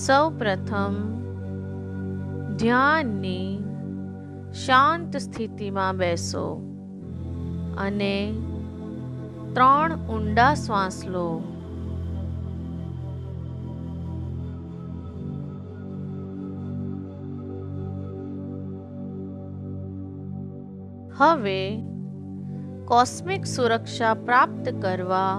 સૌ પ્રથમ ધ્યાનની શાંત સ્થિતિમાં બેસો અને 3 ઊંડા શ્વાસ લો. હવે કોસ્મિક સુરક્ષા પ્રાપ્ત કરવા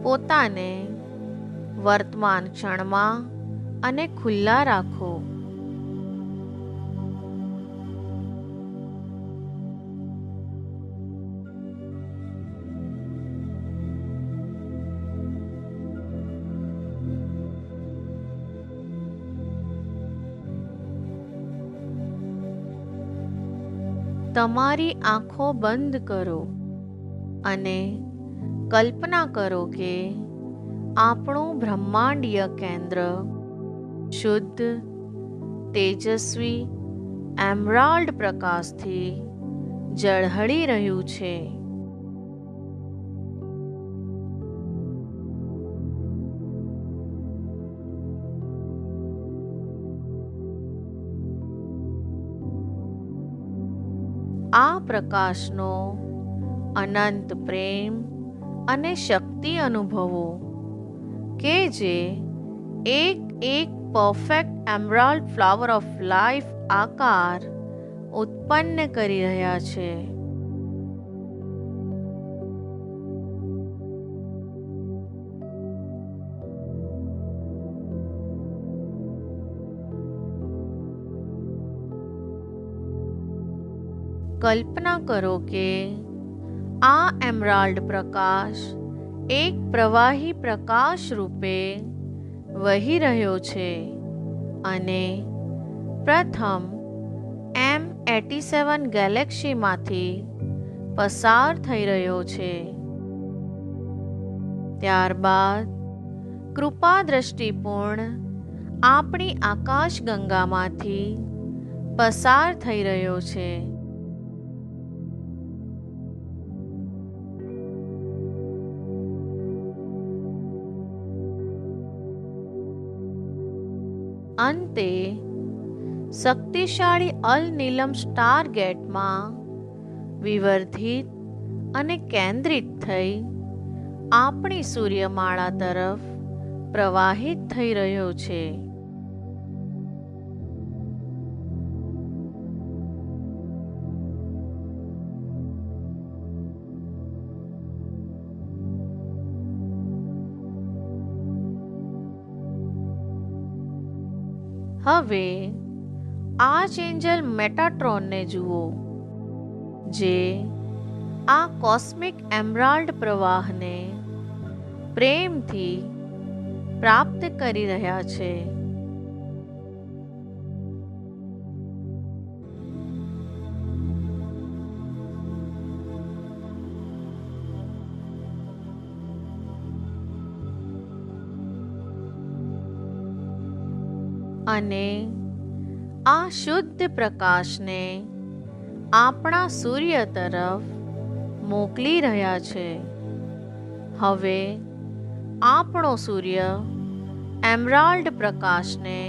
પોતાને વર્તમાન ક્ષણમાં અને ખુલ્લા રાખો. તમારી આંખો બંધ કરો અને કલ્પના કરો કે આપણું બ્રહ્માંડીય કેન્દ્ર શુદ્ધ, તેજસ્વી એમરાલ્ડ પ્રકાશથી ઝળહળી રહ્યું છે. આ પ્રકાશનો અનંત પ્રેમ અને શક્તિ અનુભવો કે જે એક પરફેક્ટ એમરાલ્ડ ફ્લાવર ઓફ લાઈફ આકાર ઉત્પન્ન કરી રહ્યા છે. કલ્પના કરો કે આ એમરાલ્ડ પ્રકાશ એક પ્રવાહી પ્રકાશ રૂપે વહી રહ્યો છે અને પ્રથમ M87 ગેલેક્સીમાંથી પસાર થઈ રહ્યો છે. ત્યારબાદ કૃપા દ્રષ્ટિપૂર્ણ આપણી આકાશગંગામાંથી પસાર થઈ રહ્યો છે. અંતે શક્તિશાળી અલ નીલમ સ્ટાર ગેટમાં વિવર્ધિત અને કેન્દ્રિત થઈ આપણી સૂર્યમાળા તરફ પ્રવાહિત થઈ રહ્યો છે. હવે આર્ચએન્જલ મેટાટ્રોનને જુઓ, જે આ કોસ્મિક એમરાલ્ડ પ્રવાહને પ્રેમથી પ્રાપ્ત કરી રહ્યા છે. અને આ શુદ્ધ પ્રકાશને આપણા સૂર્ય તરફ મોકલી રહ્યા છે. હવે આપણો સૂર્ય એમરાલ્ડ પ્રકાશને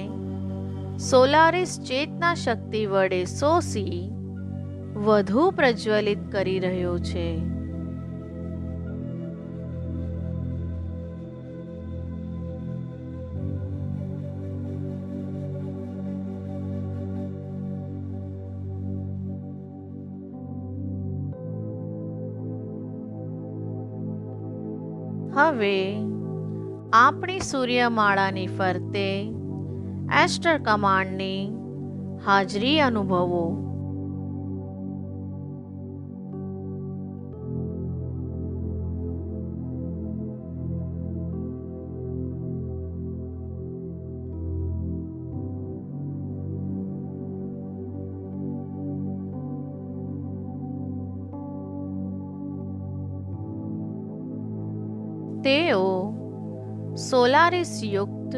સોલારિસ ચેતના શક્તિ વડે શોષી વધુ પ્રજ્વલિત કરી રહ્યો છે. હવે આપણી સૂર્યમાળાની ફરતે એસ્ટર કમાન્ડની હાજરી અનુભવો. તેઓ સોલારિસ યુક્ત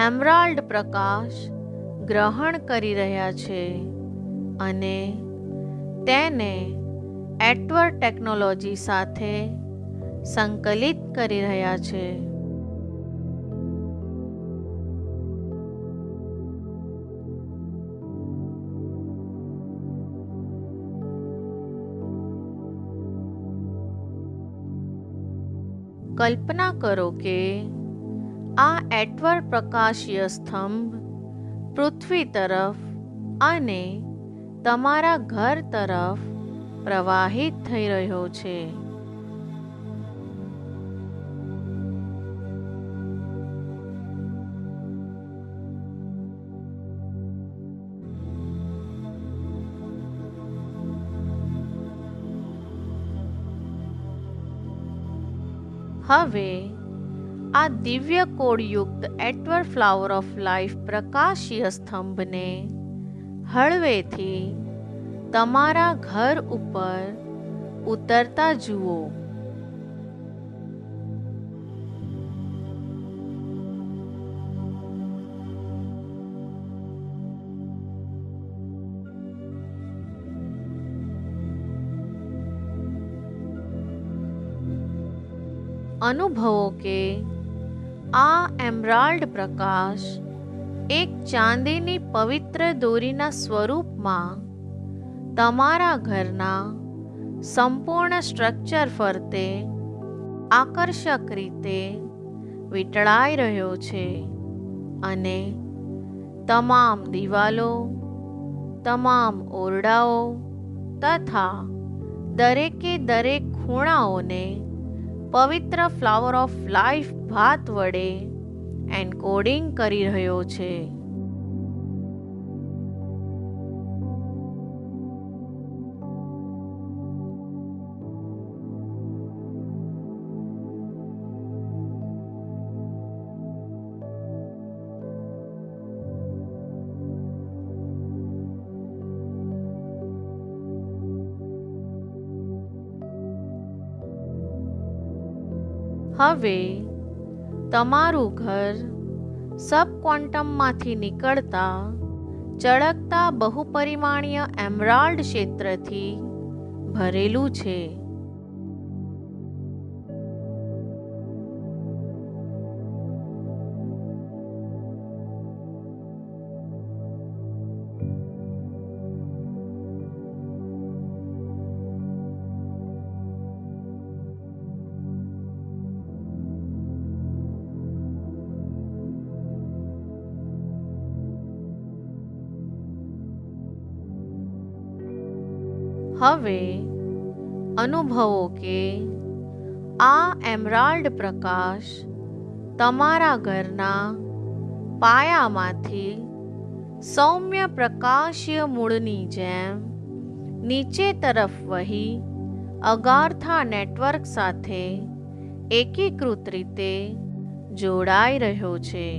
એમરાલ્ડ પ્રકાશ ગ્રહણ કરી રહ્યા છે અને તેને એટવર ટેકનોલોજી સાથે સંકલિત કરી રહ્યા છે. કલ્પના કરો કે આ એટવર પ્રકાશીય સ્તંભ પૃથ્વી તરફ અને તમારા ઘર તરફ પ્રવાહિત થઈ રહ્યો છે. હવે આ દિવ્ય કોડયુક્ત એટવર ફ્લાવર ઓફ લાઈફ પ્રકાશીય સ્તંભને હળવેથી તમારા ઘર ઉપર ઉતરતા જુઓ. અનુભવો કે આ એમરાલ્ડ પ્રકાશ એક ચાંદીની પવિત્ર દોરીના સ્વરૂપમાં તમારા ઘરના સંપૂર્ણ સ્ટ્રક્ચર ફરતે આકર્ષક રીતે વીંટળાઈ રહ્યો છે અને તમામ દિવાલો, તમામ ઓરડાઓ તથા દરેકે દરેક ખૂણાઓને પવિત્ર ફ્લાવર ઓફ લાઈફ ભાત વડે એન્કોડિંગ કરી રહ્યો છે. હવે તમારું ઘર સબ ક્વોન્ટમમાંથી નીકળતા ચળકતા બહુપરિમાણીય એમરાલ્ડ ક્ષેત્રથી ભરેલું છે. હવે અનુભવો કે આ એમરાલ્ડ પ્રકાશ તમારા ઘરના પાયામાંથી સૌમ્ય પ્રકાશીય મૂળની જેમ નીચે તરફ વહી અગારથા નેટવર્ક સાથે એકીકૃત રીતે જોડાઈ રહ્યો છે.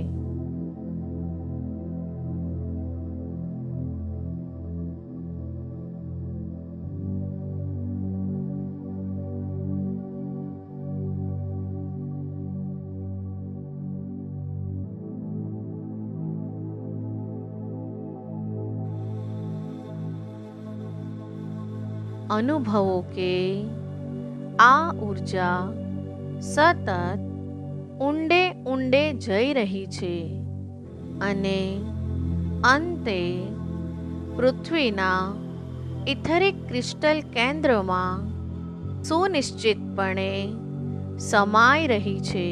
અનુભવો કે આ ઊર્જા સતત ઊંડે ઊંડે જઈ રહી છે અને અંતે પૃથ્વીના ઇથરિક ક્રિસ્ટલ કેન્દ્રમાં સુનિશ્ચિતપણે સમાઈ રહી છે.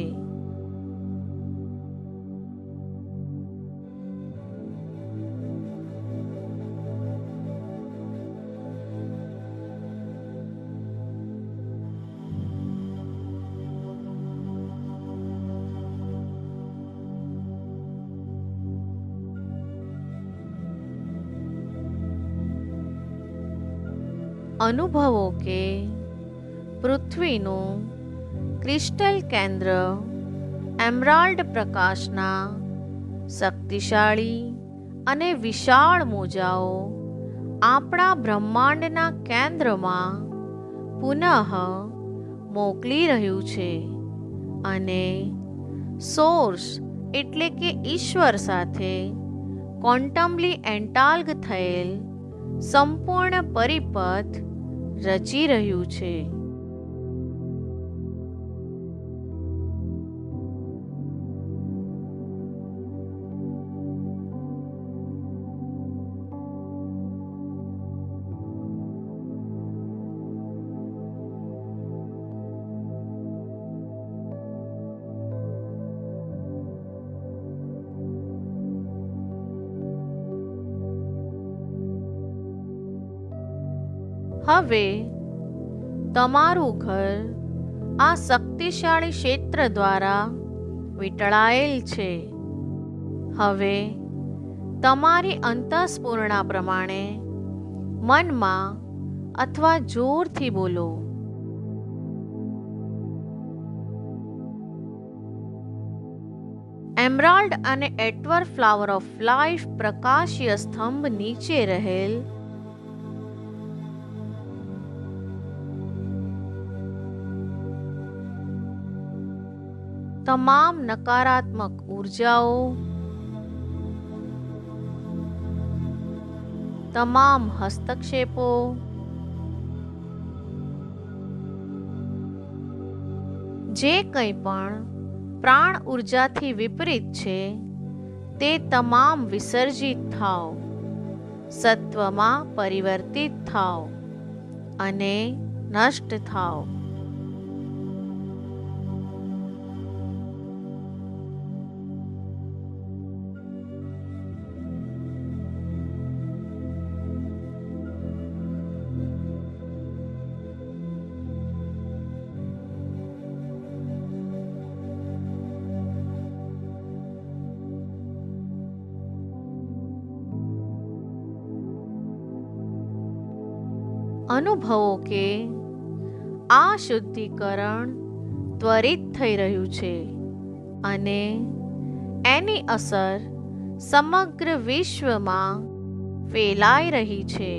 અનુભવો કે પૃથ્વીનું ક્રિસ્ટલ કેન્દ્ર એમરાલ્ડ પ્રકાશના શક્તિશાળી અને વિશાળ મોજાઓ આપણા બ્રહ્માંડના કેન્દ્રમાં પુનઃ મોકલી રહ્યું છે અને સોર્સ એટલે કે ઈશ્વર સાથે ક્વોન્ટમલી એન્ટાલ્ગ થયેલ સંપૂર્ણ પરિપથ રચી રહ્યું છે. હવે તમારું ઘર આ શક્તિશાળી ક્ષેત્ર દ્વારા વીંટળાયેલ છે. હવે તમારી અંતઃસ્ફુરણા પ્રમાણે મનમાં અથવા જોરથી બોલો. એમરાલ્ડ અને એટવર ફ્લાવર ઓફ લાઈફ પ્રકાશીય સ્તંભ નીચે રહેલ તમામ નકારાત્મક ઉર્જાઓ, તમામ હસ્તક્ષેપો, જે કંઈ પણ પ્રાણ ઉર્જાથી વિપરીત છે તે તમામ વિસર્જિત થાઓ, સત્વમાં પરિવર્તિત થાઓ અને નષ્ટ થાઓ. અનુભવો કે આ શુદ્ધિકરણ ત્વરિત થઈ રહ્યું છે અને એની અસર સમગ્ર વિશ્વમાં ફેલાઈ રહી છે.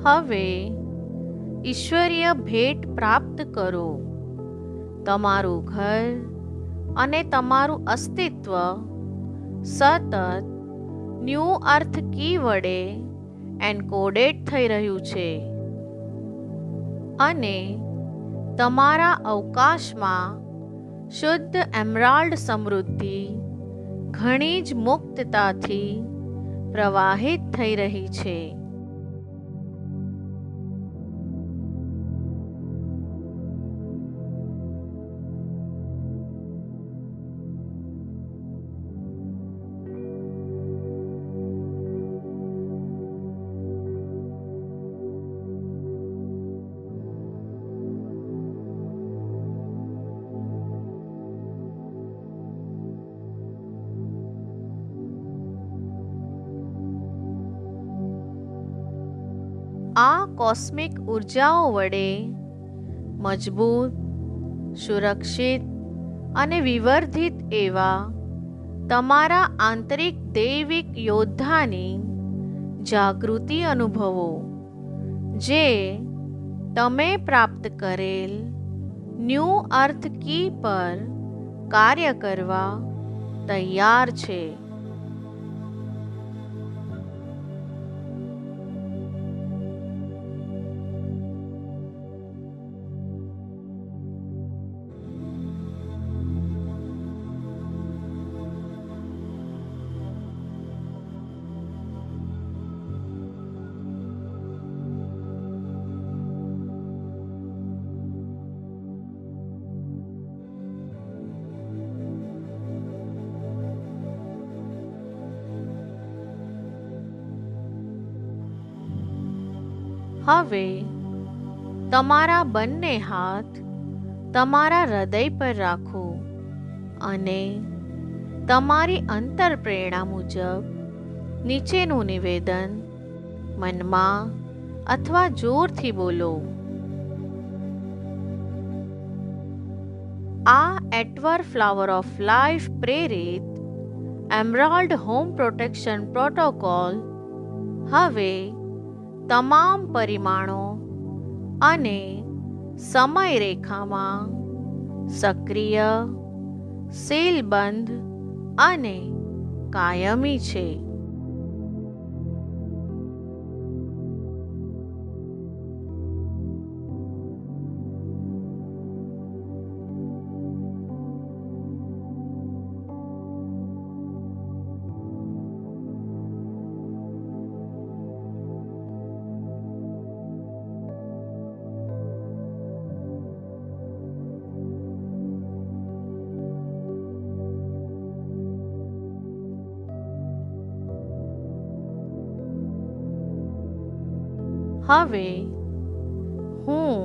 હવે ઈશ્વરીય ભેટ પ્રાપ્ત કરો. તમારું ઘર અને તમારું અસ્તિત્વ સતત ન્યૂ અર્થ કી વડે એન્કોડેડ થઈ રહ્યું છે અને તમારા અવકાશમાં શુદ્ધ એમરાલ્ડ સમૃદ્ધિ ઘણી જ મુક્તતાથી પ્રવાહિત થઈ રહી છે. આ કોસ્મિક ઉર્જાઓ વડે મજબૂત, સુરક્ષિત અને વિવર્ધિત એવા તમારા આંતરિક દૈવિક યોદ્ધાની જાગૃતિ અનુભવો, જે તમે પ્રાપ્ત કરેલ ન્યૂ અર્થ કી પર કાર્ય કરવા તૈયાર છે. હવે તમારા બંને હાથ તમારા હૃદય પર રાખો અને તમારી અંતરપ્રેરણા મુજબ નીચેનું નિવેદન મનમાં અથવા જોરથી બોલો. આ એટવર ફ્લાવર ઓફ લાઈફ પ્રેરિત એમરાલ્ડ હોમ પ્રોટેક્શન પ્રોટોકોલ હવે તમામ પરિમાણો અને સમયરેખામાં સક્રિય, સીલબંધ અને કાયમી છે. હવે હું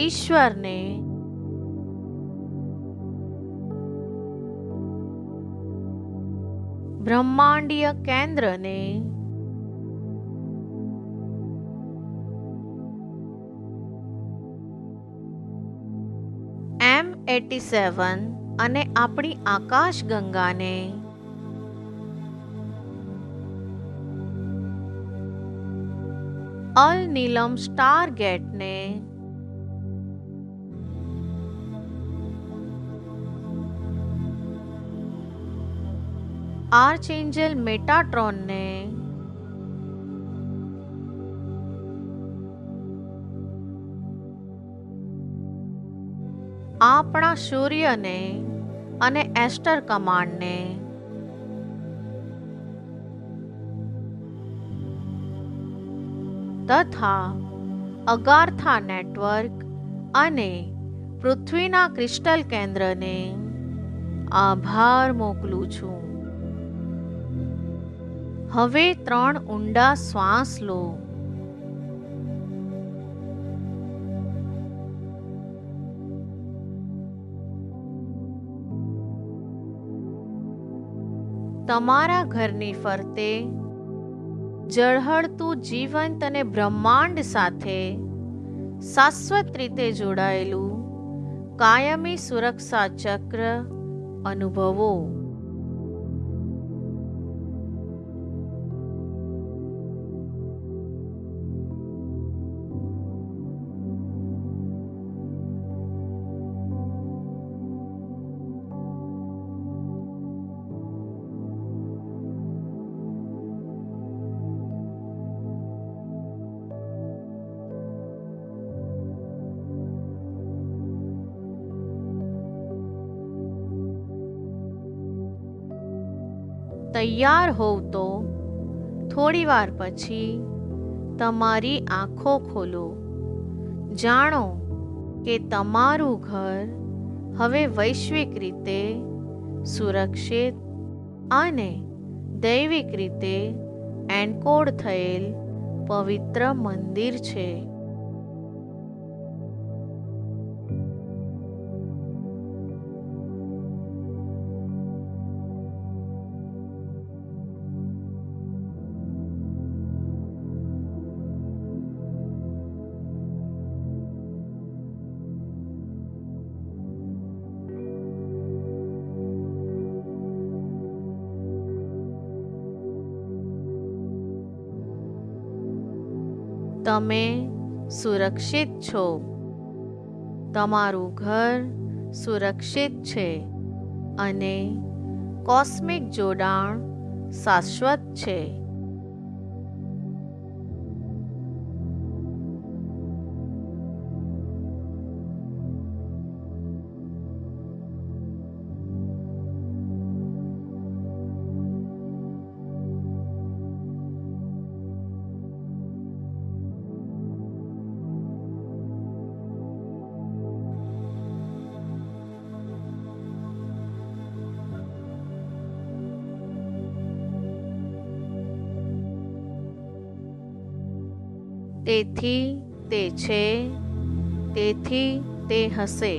ઈશ્વરને બ્રહ્માંડીય કેન્દ્રને M87 અને આપણી આકાશ ગંગાને અલ નીલમ સ્ટાર ગેટને આર્ચએન્જલ મેટાટ્રોનને આપણા સૂર્યને અને એસ્ટર કમાન્ડને તથા અગાર્થા નેટવર્ક અને પૃથ્વીના ક્રિસ્ટલ કેન્દ્રને આભાર મોકલું છું. હવે 3 ઊંડા શ્વાસ લો. તમારા ઘરની ફરતે ઝળહળતું જીવંત અને બ્રહ્માંડ સાથે શાશ્વત રીતે જોડાયેલું કાયમી સુરક્ષા ચક્ર અનુભવો. તૈયાર હોવ તો થોડી વાર પછી તમારી આંખો ખોલો. જાણો કે તમારું ઘર હવે વૈશ્વિક રીતે સુરક્ષિત અને દૈવિક રીતે એન્કોડ થયેલ પવિત્ર મંદિર છે. તમે સુરક્ષિત છો. તમારું ઘર સુરક્ષિત છે અને કોસ્મિક જોડાણ શાશ્વત છે. તેથી તે છે, તેથી તે હશે.